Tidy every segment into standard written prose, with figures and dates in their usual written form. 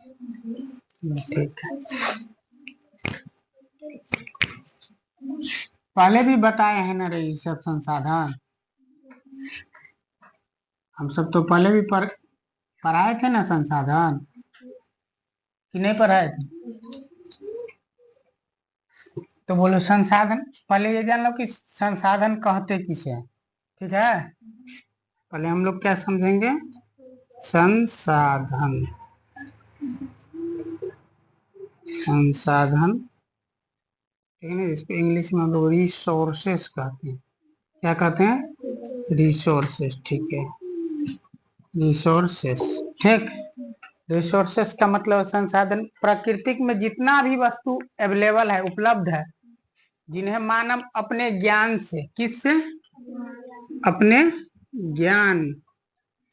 ठीक है, पहले भी बताए हैं ना रे ये सब संसाधन। हम सब तो पहले भी पढ़ाए थे ना संसाधन, कि नहीं पढ़ाए थे? तो बोलो संसाधन, पहले ये जान लो कि संसाधन कहते किसे हैं। ठीक है, पहले हम लोग क्या समझेंगे? संसाधन, संसाधन, ठीक है ना, इसको इंग्लिश में हम लोग रिसोर्सेस कहते हैं। क्या कहते हैं? रिसोर्सेस, ठीक है, रिसोर्सेस। ठीक, रिसोर्सेस का मतलब संसाधन, प्राकृतिक में जितना भी वस्तु अवेलेबल है, उपलब्ध है, जिन्हें मानव अपने ज्ञान से, किससे? अपने ज्ञान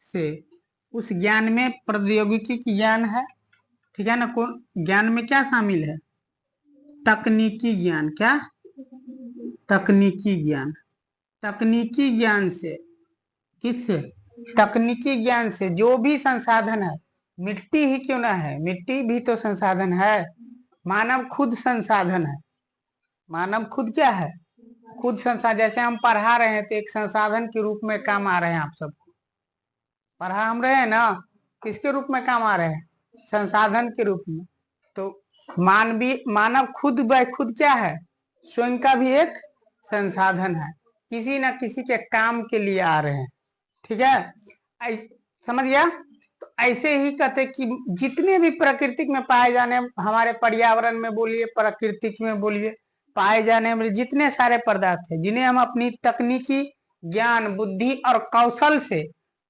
से, उस ज्ञान में प्रौद्योगिकी की ज्ञान है, ठीक है ना। कौन ज्ञान में क्या शामिल है? तकनीकी ज्ञान। क्या? तकनीकी ज्ञान। तकनीकी ज्ञान से, किससे? तकनीकी ज्ञान से जो भी संसाधन है, मिट्टी ही क्यों ना है, मिट्टी भी तो संसाधन है। मानव खुद संसाधन है। मानव खुद क्या है? खुद संसाधन। जैसे हम पढ़ा रहे हैं तो एक संसाधन के रूप में काम आ रहे हैं आप सबको। पढ़ा हम रहे हैं ना, किसके रूप में काम आ रहे हैं? संसाधन के रूप में। तो मानवीय, मानव खुद ब खुद क्या है? स्वयं का भी एक संसाधन है, किसी न किसी के काम के लिए आ रहे हैं। ठीक है, समझ गया? तो ऐसे ही कहते कि जितने भी प्रकृति में पाए जाने, हमारे पर्यावरण में बोलिए, प्रकृति में बोलिए, पाए जाने वाले जितने सारे पदार्थ हैं, जिन्हें हम अपनी तकनीकी ज्ञान, बुद्धि और कौशल से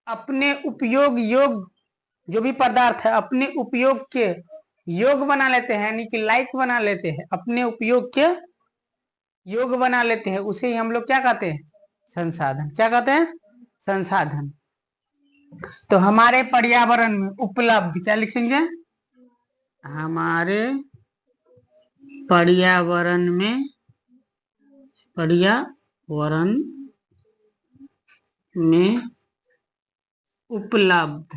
अपने उपयोग योग, जो भी पदार्थ है अपने उपयोग के योग बना लेते हैं, यानी कि लायक बना लेते हैं, अपने उपयोग के योग बना लेते हैं, उसे ही हम लोग क्या कहते हैं? संसाधन। क्या कहते हैं? संसाधन। तो हमारे पर्यावरण में उपलब्ध, क्या लिखेंगे? हमारे पर्यावरण में, पर्यावरण में उपलब्ध,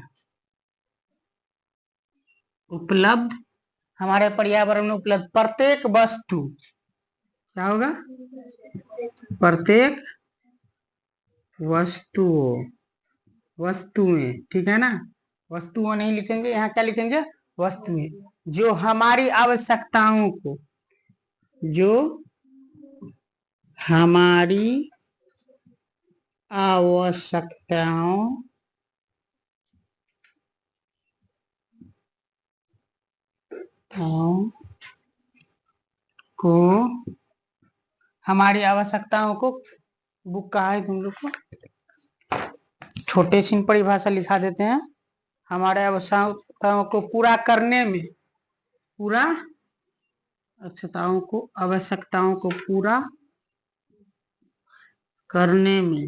उपलब्ध, हमारे पर्यावरण में उपलब्ध प्रत्येक वस्तु, क्या होगा? प्रत्येक वस्तुओं, वस्तुएं, ठीक है ना। वस्तुओं नहीं लिखेंगे, यहाँ क्या लिखेंगे? वस्तुएं, जो हमारी आवश्यकताओं को, जो हमारी आवश्यकताओं को, हमारी आवश्यकताओं को, बुक कहा है तुम लोग को? छोटे सी परिभाषा लिखा देते हैं। हमारे आवश्यकताओं को पूरा करने में, पूरा आवश्यकताओं को पूरा करने में,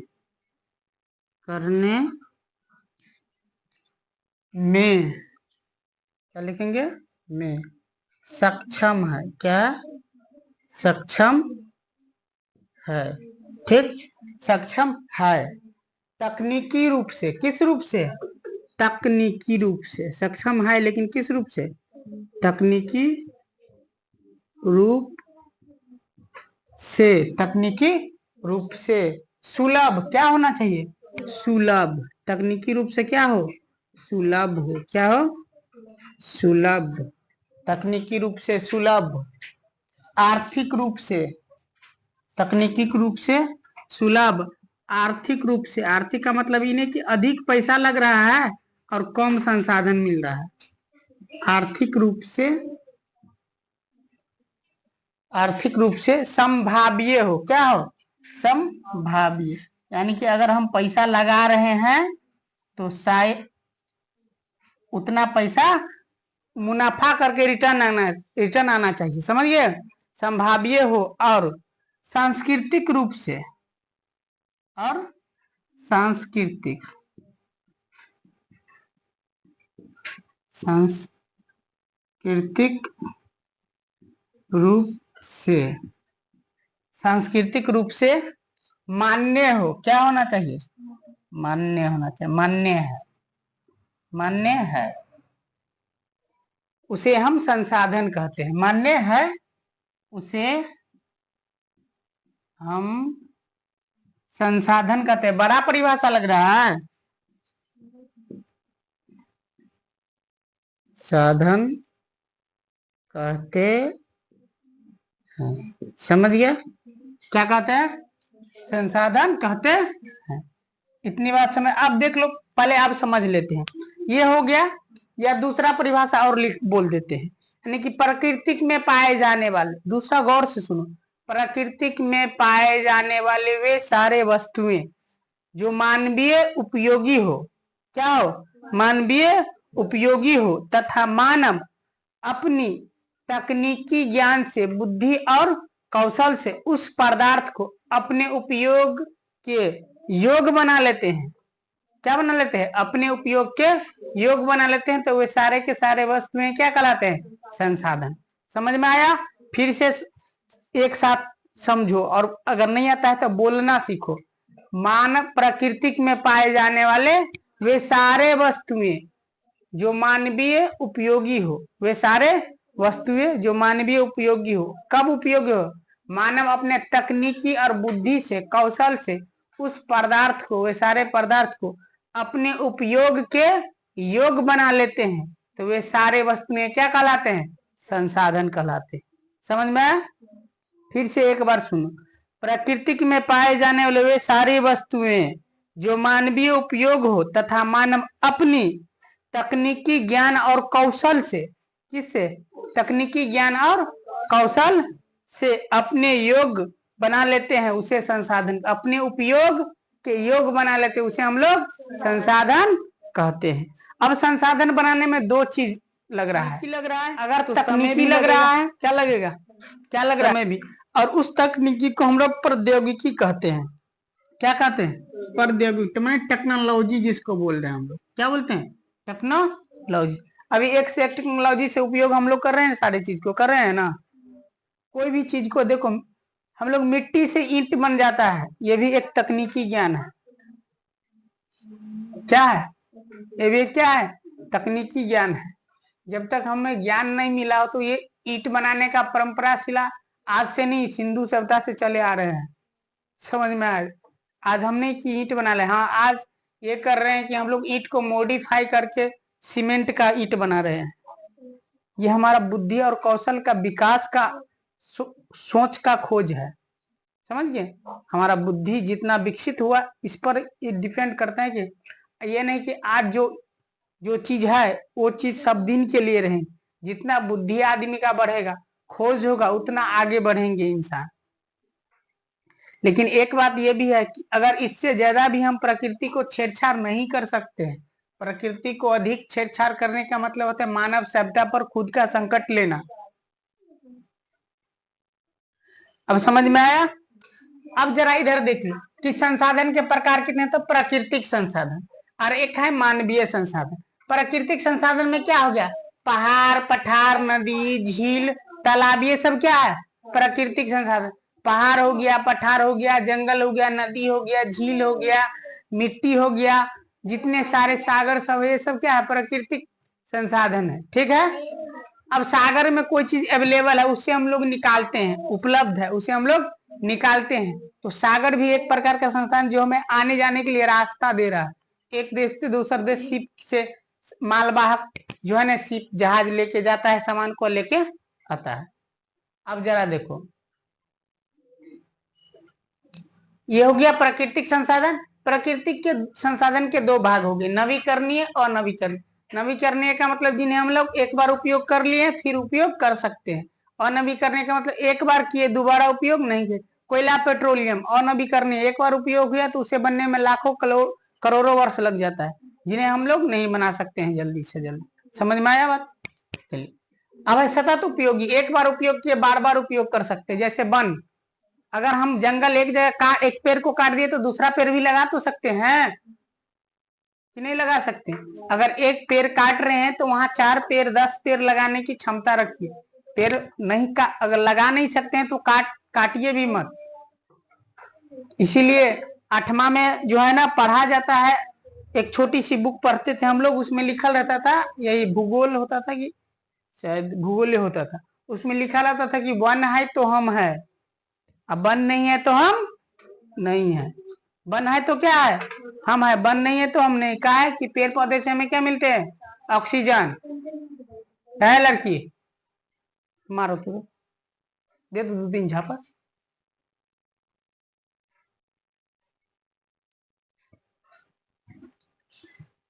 क्या लिखेंगे? में सक्षम है। क्या? सक्षम है। ठीक, सक्षम है तकनीकी रूप से। किस रूप से? तकनीकी रूप से सक्षम है, लेकिन किस रूप से? तकनीकी रूप से, तकनीकी रूप से सुलभ। क्या होना चाहिए? सुलभ। तकनीकी रूप से क्या हो? सुलभ हो। क्या हो? सुलभ। तकनीकी रूप से सुलभ। आर्थिक रूप से, तकनीकी रूप से सुलभ। आर्थिक रूप से, आर्थिक का मतलब ये नहीं कि अधिक पैसा लग रहा है और कम संसाधन मिल रहा है। आर्थिक रूप से, आर्थिक रूप से संभाव्य हो। क्या हो? संभाव्य, यानी कि अगर हम पैसा लगा रहे हैं तो शायद उतना पैसा मुनाफा करके रिटर्न आना चाहिए। समझिए, संभाव्य हो। और सांस्कृतिक रूप से, और सांस्कृतिक, सांस्कृतिक रूप से, सांस्कृतिक रूप से मान्य हो। क्या होना चाहिए? मान्य होना चाहिए। मान्य है, मान्य है। उसे हम संसाधन कहते हैं। मान्य है, उसे हम संसाधन कहते हैं। बड़ा परिभाषा लग रहा है। साधन कहते हैं, समझ गया? क्या कहते हैं? संसाधन कहते हैं। इतनी बात समझ। अब देख लो, पहले आप समझ लेते हैं। ये हो गया, या दूसरा परिभाषा और लिख बोल देते हैं, यानी कि प्राकृतिक में पाए जाने वाले। दूसरा गौर से सुनो, प्राकृतिक में पाए जाने वाले वे सारे वस्तुएं जो मानवीय उपयोगी हो। क्या हो? मानवीय उपयोगी हो तथा मानव अपनी तकनीकी ज्ञान से, बुद्धि और कौशल से उस पदार्थ को अपने उपयोग के योग बना लेते हैं। क्या बना लेते हैं? अपने उपयोग के योग बना लेते हैं। तो वे सारे के सारे वस्तुएं क्या कहलाते हैं? संसाधन। समझ में आया? फिर से एक साथ समझो, और अगर नहीं आता है तो बोलना सीखो। मानव प्राकृतिक में पाए जाने वाले वे सारे वस्तुएं जो मानवीय उपयोगी हो। वे सारे वस्तुएं जो मानवीय उपयोगी हो। कब उपयोगी हो? मानव अपने तकनीकी और बुद्धि से, कौशल से उस पदार्थ को, वे सारे पदार्थ को अपने उपयोग के योग बना लेते हैं। तो वे सारे वस्तुएं क्या कहलाते हैं? संसाधन कहलाते हैं। समझ में आया? फिर से एक बार सुनो, प्राकृतिक में पाए जाने वाले वे सारी वस्तुएं जो मानवीय उपयोग हो तथा मानव अपनी तकनीकी ज्ञान और कौशल से, किससे? तकनीकी ज्ञान और कौशल से अपने योग बना लेते हैं, उसे संसाधन। अपने उपयोग के योग बना लेते हैं, उसे हम लोग संसाधन कहते हैं। अब संसाधन बनाने में दो चीज लग रहा है। अगर तो तकनीकी लग रहा है, क्या लगेगा? क्या लग रहा है? भी। और उस तकनीकी को हम लोग प्रौद्योगिकी कहते हैं। क्या कहते हैं? प्रौद्योगिकी, मैंने टेक्नोलॉजी जिसको बोल रहे हैं हम लोग। क्या बोलते हैं? टेक्नोलॉजी। अभी एक से एक टेक्नोलॉजी से उपयोग हम लोग कर रहे हैं, सारी चीज को कर रहे हैं ना। कोई भी चीज को देखो, हम लोग मिट्टी से ईंट बन जाता है, ये भी एक तकनीकी ज्ञान है। क्या है? ये भी क्या है? तकनीकी ज्ञान है। जब तक हमें ज्ञान नहीं मिला हो तो ये ईंट बनाने का परंपरा शिला आज से नहीं, सिंधु सभ्यता से चले आ रहे हैं। समझ में आए? आज हम नहीं कि ईंट बना ले। हाँ, आज ये कर रहे हैं कि हम लोग ईंट को मॉडिफाई करके सीमेंट का ईंट बना रहे हैं। ये हमारा बुद्धि और कौशल का विकास का सोच का खोज है। समझ गए? हमारा बुद्धि जितना विकसित हुआ, इस पर ये डिपेंड करता है कि ये नहीं कि आज जो चीज है वो चीज सब दिन के लिए रहेंगे। जितना बुद्धि आदमी का बढ़ेगा, खोज होगा, उतना आगे बढ़ेंगे इंसान। लेकिन एक बात यह भी है कि अगर इससे ज्यादा भी हम प्रकृति को छेड़छाड़ नहीं कर सकते हैं। प्रकृति को अधिक छेड़छाड़ करने का मतलब होता है मानव सभ्यता पर खुद का संकट लेना। अब समझ में आया? अब जरा इधर देख लो कि संसाधन के प्रकार कितने हैं। तो प्राकृतिक संसाधन और एक है मानवीय संसाधन। प्राकृतिक संसाधन में क्या हो गया? पहाड़, पठार, नदी, झील, तालाब, ये सब क्या है? प्राकृतिक संसाधन। पहाड़ हो गया, पठार हो गया, जंगल हो गया, नदी हो गया, झील हो गया, मिट्टी हो गया, जितने सारे सागर सब है, ये सब क्या है? प्राकृतिक संसाधन है। ठीक है? अब सागर में कोई चीज अवेलेबल है, उससे हम लोग निकालते हैं, उपलब्ध है, उसे हम लोग निकालते हैं। तो सागर भी एक प्रकार का संसाधन जो हमें आने जाने के लिए रास्ता दे रहा है। एक देश से दूसरे देश शिप से मालवाहक जो है ना, शिप जहाज लेके जाता है, सामान को लेके आता है। अब जरा देखो, ये हो गया प्राकृतिक संसाधन। प्राकृतिक के संसाधन के दो भाग हो गए, नवीकरणीय और नवीकरणीय। नवीकरणीय का मतलब जिन्हें हम लोग एक बार उपयोग कर लिए फिर उपयोग कर सकते हैं। और नवीकरणीय का मतलब एक बार किए दोबारा उपयोग नहीं किए। कोयला, पेट्रोलियम। और नवीकरणीय एक बार उपयोग हुआ तो उसे बनने में लाखों करोड़ों वर्ष लग जाता है, जिन्हें हम लोग नहीं बना सकते हैं जल्दी से जल्दी। समझ में आया बात? चलिए, अब सतत उपयोगी, एक बार उपयोग किए बार बार उपयोग कर सकते हैं। जैसे वन, अगर हम जंगल एक जगह एक पेड़ को काट दिए तो दूसरा पेड़ भी लगा तो सकते हैं कि नहीं लगा सकते? अगर एक पेड़ काट रहे हैं तो वहां 4 पेड़ 10 पेड़ लगाने की क्षमता रखिए। पेड़ नहीं का अगर लगा नहीं सकते हैं तो काटिए भी मत। इसीलिए 8वां में जो है ना पढ़ा जाता है, एक छोटी सी बुक पढ़ते थे हम लोग, उसमें लिखल रहता था, यही भूगोल होता था कि शायद भूगोल होता था, उसमें लिखा रहता था कि वन है तो हम है, अब वन नहीं है तो हम नहीं है। वन है तो क्या है, हम है, वन नहीं है तो हम नहीं। कहा है कि पेड़ पौधे से हमें क्या मिलते हैं, ऑक्सीजन। है लड़की, मारो तू, दे दो 2-3 झापा।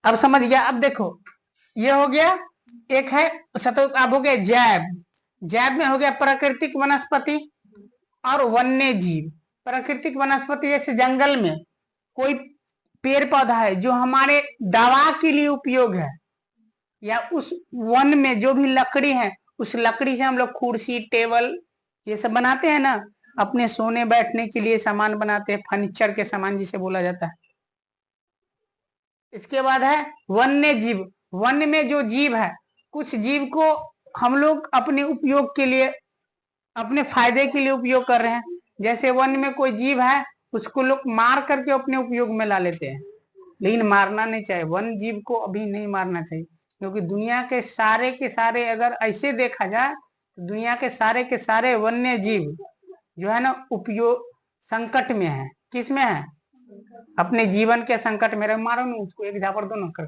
अब समझ गया। अब देखो ये हो गया, एक है सतो, अब हो गया जैव। जैव में हो गया प्राकृतिक वनस्पति और वन्य जीव। प्राकृतिक वनस्पति जैसे जंगल में कोई पेड़ पौधा है जो हमारे दवा के लिए उपयोग है, या उस वन में जो भी लकड़ी है उस लकड़ी से हम लोग कुर्सी टेबल ये सब बनाते हैं ना, अपने सोने बैठने के लिए सामान बनाते हैं, फर्नीचर के सामान जिसे बोला जाता है। इसके बाद है वन्य जीव। वन में जो जीव है, कुछ जीव को हम लोग अपने उपयोग के लिए, अपने फायदे के लिए उपयोग कर रहे हैं। जैसे वन में कोई जीव है, उसको लोग मार करके अपने उपयोग में ला लेते हैं, लेकिन मारना नहीं चाहिए। वन जीव को अभी नहीं मारना चाहिए, क्योंकि दुनिया के सारे अगर ऐसे देखा जाए तो दुनिया के सारे वन्य जीव जो है ना उपयोग संकट में है। किस में है, अपने जीवन के संकट में रहे। मारो ना उसको, एक झापड़ दो ना कर।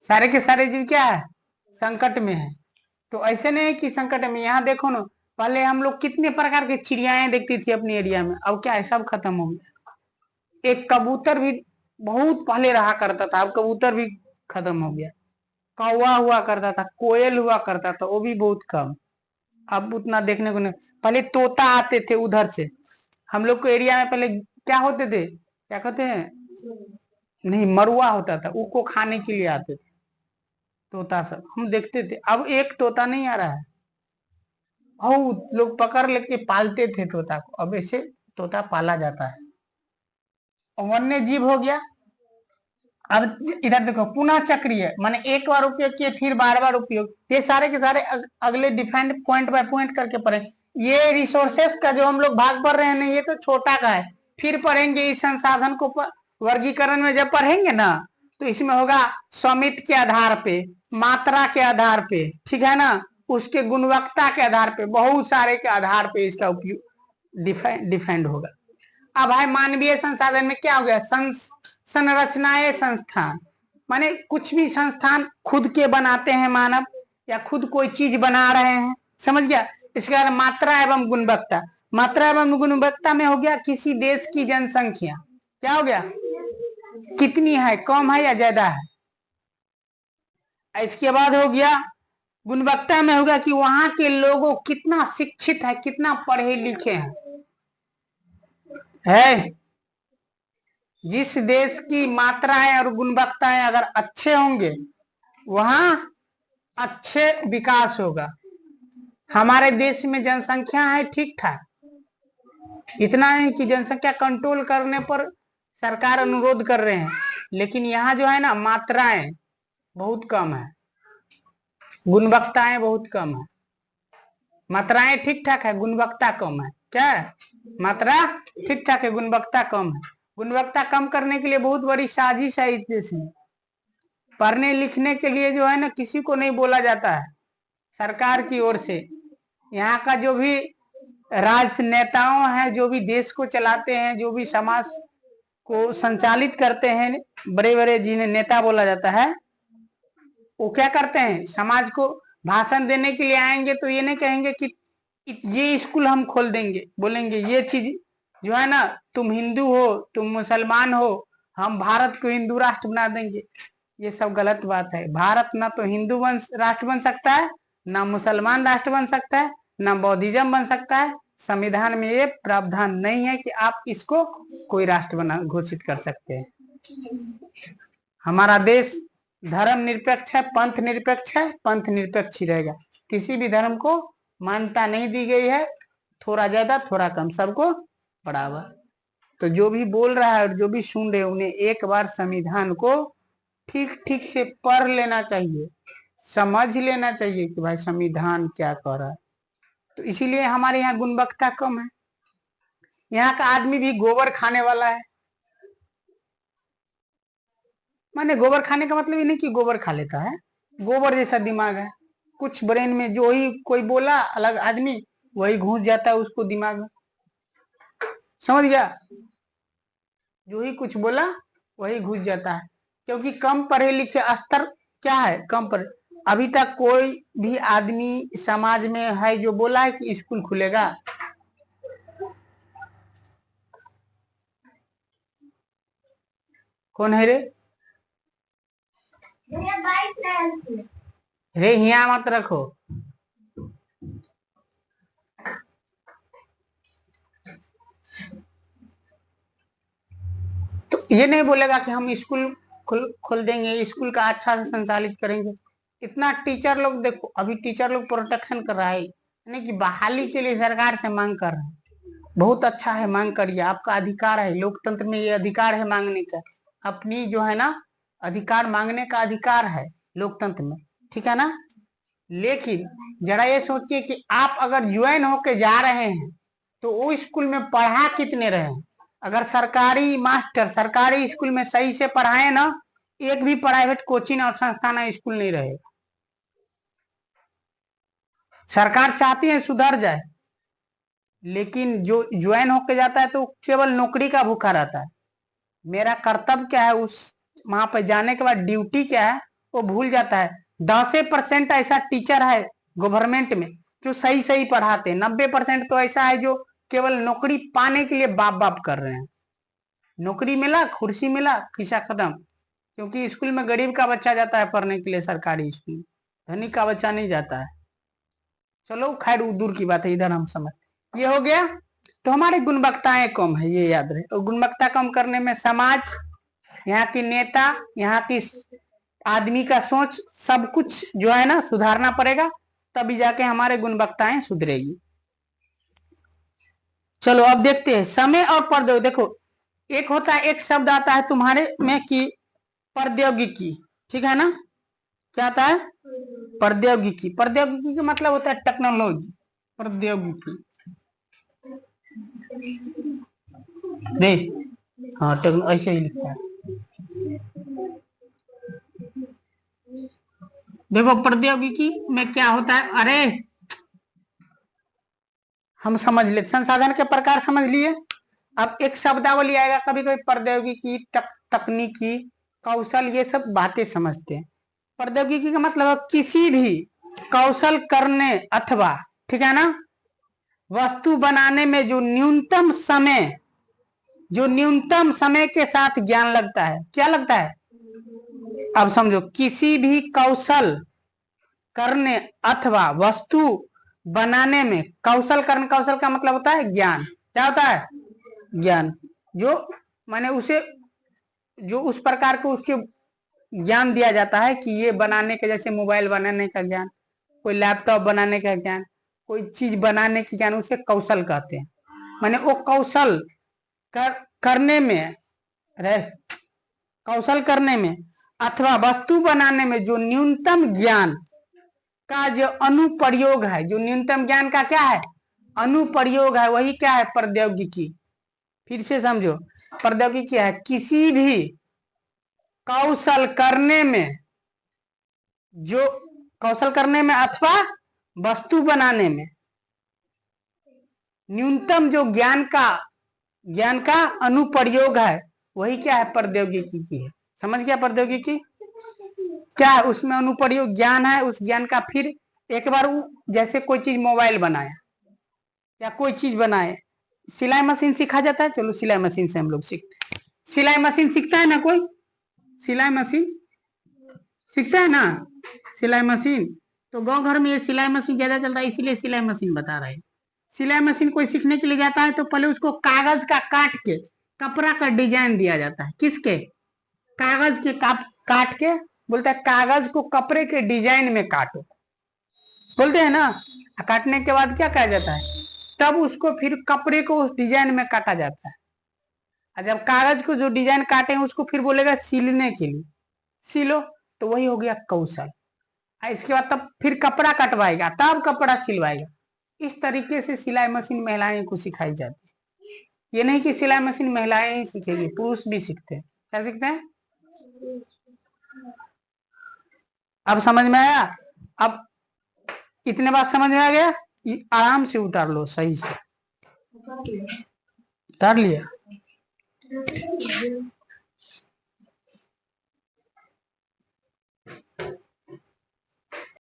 सारे के सारे जीव क्या है, संकट में है। तो ऐसे नहीं है कि संकट में, यहाँ देखो ना, पहले हम लोग कितने प्रकार के चिड़ियाएं देखती थी अपने एरिया में, अब क्या है, सब खत्म हो गया। एक कबूतर भी बहुत पहले रहा करता था, अब कबूतर भी खत्म हो गया। कौवा हुआ करता था, कोयल हुआ करता था, वो भी बहुत कम, अब उतना देखने को नहीं। पहले तोता आते थे उधर से, हम लोग को एरिया में पहले क्या होते थे, क्या कहते हैं, नहीं मरुआ होता था, उसको खाने के लिए आते थे तोता सब, हम देखते थे। अब एक तोता नहीं आ रहा है, बहुत लोग पकड़ लेके पालते थे तोता को, अब ऐसे तोता पाला जाता है। वन्य जीव हो गया। अब इधर देखो पुनः चक्रीय, माने एक बार उपयोग किए फिर बार बार उपयोग। ये सारे के सारे अगले डिफाइंड पॉइंट बाय पॉइंट करके पढ़े। ये रिसोर्सेस का जो हम लोग भाग पढ़ रहे हैं ना, ये तो छोटा का है, फिर पढ़ेंगे इस संसाधन को वर्गीकरण में जब पढ़ेंगे ना, तो इसमें होगा स्वामित्व के आधार पे, मात्रा के आधार पे, ठीक है ना, उसके गुणवत्ता के आधार पे, बहुत सारे के आधार पे इसका उपयोग डिफाइंड होगा। अब है मानवीय संसाधन में क्या हो गया, संरचनाएं संस्थान, माने कुछ भी संस्थान खुद के बनाते हैं मानव, या खुद कोई चीज बना रहे हैं, समझ गया। इसके बाद मात्रा एवं गुणवत्ता। मात्रा एवं गुणवत्ता में हो गया किसी देश की जनसंख्या क्या हो गया, कितनी है, कम है या ज्यादा है। इसके बाद हो गया गुणवत्ता में होगा कि वहां के लोगों कितना शिक्षित है, कितना पढ़े लिखे हैं। जिस देश की मात्राएं और गुणवत्ताएं अगर अच्छे होंगे, वहां अच्छे विकास होगा। हमारे देश में जनसंख्या है ठीक ठाक, इतना है कि जनसंख्या कंट्रोल करने पर सरकार अनुरोध कर रहे हैं, लेकिन यहाँ जो है ना मात्राएं बहुत कम है, गुणवत्ताएं बहुत कम है। मात्राएं ठीक ठाक है, गुणवत्ता कम है। क्या है, मात्रा ठीक ठाक है, गुणवत्ता कम है। गुणवत्ता कम करने के लिए बहुत बड़ी साजिश है इस देश में। पढ़ने लिखने के लिए जो है ना किसी को नहीं बोला जाता है सरकार की ओर से। यहाँ का जो भी राजनेताओं हैं, जो भी देश को चलाते हैं, जो भी समाज को संचालित करते हैं, बड़े बड़े जिन्हें नेता बोला जाता है, वो क्या करते हैं, समाज को भाषण देने के लिए आएंगे तो ये नहीं कहेंगे कि ये स्कूल हम खोल देंगे, बोलेंगे ये चीज जो है ना, तुम हिंदू हो, तुम मुसलमान हो, हम भारत को हिंदू राष्ट्र बना देंगे। ये सब गलत बात है। भारत ना तो हिंदू राष्ट्र बन सकता है, ना मुसलमान राष्ट्र बन सकता है, ना बौद्धिज्म बन सकता है। संविधान में ये प्रावधान नहीं है कि आप इसको कोई राष्ट्र बना घोषित कर सकते हैं। हमारा देश धर्म निरपेक्ष है, पंथ निरपेक्ष है, पंथ निरपेक्ष ही रहेगा। किसी भी धर्म को मान्यता नहीं दी गई है, थोड़ा ज्यादा थोड़ा कम, सबको बराबर। तो जो भी बोल रहा है और जो भी सुन रहे, उन्हें एक बार संविधान को ठीक ठीक से पढ़ लेना चाहिए, समझ लेना चाहिए कि भाई संविधान क्या कह रहा है। तो इसीलिए हमारे यहाँ गुणवत्ता कम है। यहाँ का आदमी भी गोबर खाने वाला है, माने गोबर खाने का मतलब ये नहीं कि गोबर खा लेता है, गोबर जैसा दिमाग है, कुछ ब्रेन में जो ही कोई बोला अलग आदमी वही घुस जाता है उसको दिमाग में, समझ गया, जो ही कुछ बोला वही घुस जाता है, क्योंकि कम पढ़े लिखे स्तर क्या है, कम पढ़े। अभी तक कोई भी आदमी समाज में है जो बोला है कि स्कूल खुलेगा? कौन है रे? रे हिया मत रखो। तो ये नहीं बोलेगा कि हम स्कूल खोल देंगे, स्कूल का अच्छा से संचालित करेंगे। इतना टीचर लोग देखो, अभी टीचर लोग प्रोटेक्शन कर रहा है, यानी कि बहाली के लिए सरकार से मांग कर रहे हैं। बहुत अच्छा है, मांग करिए, आपका अधिकार है, लोकतंत्र में ये अधिकार है मांगने का, अपनी जो है ना अधिकार मांगने का अधिकार है लोकतंत्र में, ठीक है ना। लेकिन जरा ये सोचिए कि आप अगर ज्वाइन होके जा रहे हैं तो वो स्कूल में पढ़ा कितने रहे हैं? अगर सरकारी मास्टर सरकारी स्कूल में सही से पढ़ाए ना, एक भी प्राइवेट कोचिंग और संस्थान स्कूल नहीं रहे। सरकार चाहती है सुधर जाए, लेकिन जो ज्वाइन होके जाता है तो केवल नौकरी का भूखा रहता है। मेरा कर्तव्य क्या है, उस वहां पर जाने के बाद ड्यूटी क्या है वो भूल जाता है। 10% ऐसा टीचर है गवर्नमेंट में जो सही सही पढ़ाते हैं, 90% तो ऐसा है जो केवल नौकरी पाने के लिए बाप बाप कर रहे हैं। नौकरी मिला, कुर्सी मिला, खिस्सा खत्म। क्योंकि स्कूल में गरीब का बच्चा जाता है पढ़ने के लिए, सरकारी स्कूल में धनी का बच्चा नहीं जाता है। चलो खैर दूर की बात है, इधर हम समझ, ये हो गया। तो हमारी गुणवत्ताएं कम है, ये याद रहे। और गुणवत्ता कम करने में समाज, यहाँ की नेता, यहाँ की आदमी का सोच, सब कुछ जो है ना सुधारना पड़ेगा, तभी जाके हमारे गुणवत्ताएं सुधरेगी। चलो अब देखते हैं समय और प्रौद्योगिकी। देखो एक होता है, एक शब्द आता है तुम्हारे में कि प्रौद्योगिकी, ठीक है ना, क्या आता है? प्रौद्योगिकी। प्रौद्योगिकी का मतलब होता है टेक्नोलॉजी, प्रौद्योगिकी नहीं, हाँ ऐसे ही लिखता है। देखो प्रौद्योगिकी में क्या होता है, अरे हम समझ ले, संसाधन के प्रकार समझ लिए। अब एक शब्दावली आएगा, कभी कभी प्रौद्योगिकी, तकनीकी, कौशल, ये सब बातें समझते हैं। प्रौद्योगिकी का मतलब है किसी भी कौशल करने अथवा, ठीक है ना, वस्तु बनाने में जो न्यूनतम समय के साथ ज्ञान लगता है, क्या लगता है? अब समझो, किसी भी कौशल करने अथवा वस्तु बनाने में, कौशल करने, कौशल का मतलब होता है ज्ञान, क्या होता है? ज्ञान। जो माने उसे, जो उस प्रकार को उसके ज्ञान दिया जाता है कि ये बनाने के, जैसे मोबाइल बनाने का ज्ञान, कोई लैपटॉप बनाने का ज्ञान, कोई चीज बनाने की ज्ञान, उसे कौशल कहते हैं। माने वो कौशल करने में रहे, कौशल करने में अथवा वस्तु बनाने में जो न्यूनतम ज्ञान का जो अनुप्रयोग है, जो न्यूनतम ज्ञान का क्या है? अनुप्रयोग है, वही क्या है? प्रौद्योगिकी। फिर से समझो, प्रौद्योगिकी है किसी भी कौशल करने में, जो कौशल करने में अथवा वस्तु बनाने में न्यूनतम जो ज्ञान का अनुप्रयोग है, वही क्या है? प्रौद्योगिकी की है। समझ गया? प्रौद्योगिकी क्या है? उसमें अनुप्रयोग ज्ञान है, उस ज्ञान का फिर एक बार जैसे कोई चीज मोबाइल बनाया या कोई चीज बनाए, सिलाई मशीन सिखा जाता है, चलो सिलाई मशीन से हम लोग सीखते हैं। सिलाई मशीन सीखता है ना कोई? सिलाई मशीन सीखता है ना, सिलाई मशीन। तो गांव घर में ये सिलाई मशीन ज्यादा चल रहा है, इसीलिए सिलाई मशीन बता रहे हैं। सिलाई मशीन कोई सीखने के लिए जाता है तो पहले उसको कागज का काट के कपड़ा का डिजाइन दिया जाता है। किसके? कागज के काट के, बोलता है कागज को कपड़े के डिजाइन में काटो, बोलते हैं ना। काटने के बाद क्या कहा जाता है? तब उसको फिर कपड़े को उस डिजाइन में काटा जाता है। और जब कागज को जो डिजाइन काटे उसको फिर बोलेगा सिलने के लिए, सिलो, तो वही हो गया कौशल। इसके बाद तब फिर कपड़ा कटवाएगा, तब कपड़ा सिलवाएगा। इस तरीके से सिलाई मशीन महिलाएं को सिखाई जाती है। ये नहीं कि सिलाई मशीन महिलाएं ही सीखेगी, पुरुष भी सीखते हैं। क्या सीखते हैं? अब समझ में आया? अब इतने बात समझ में आ गया? आराम से उतार लो सही से। उतार लिया?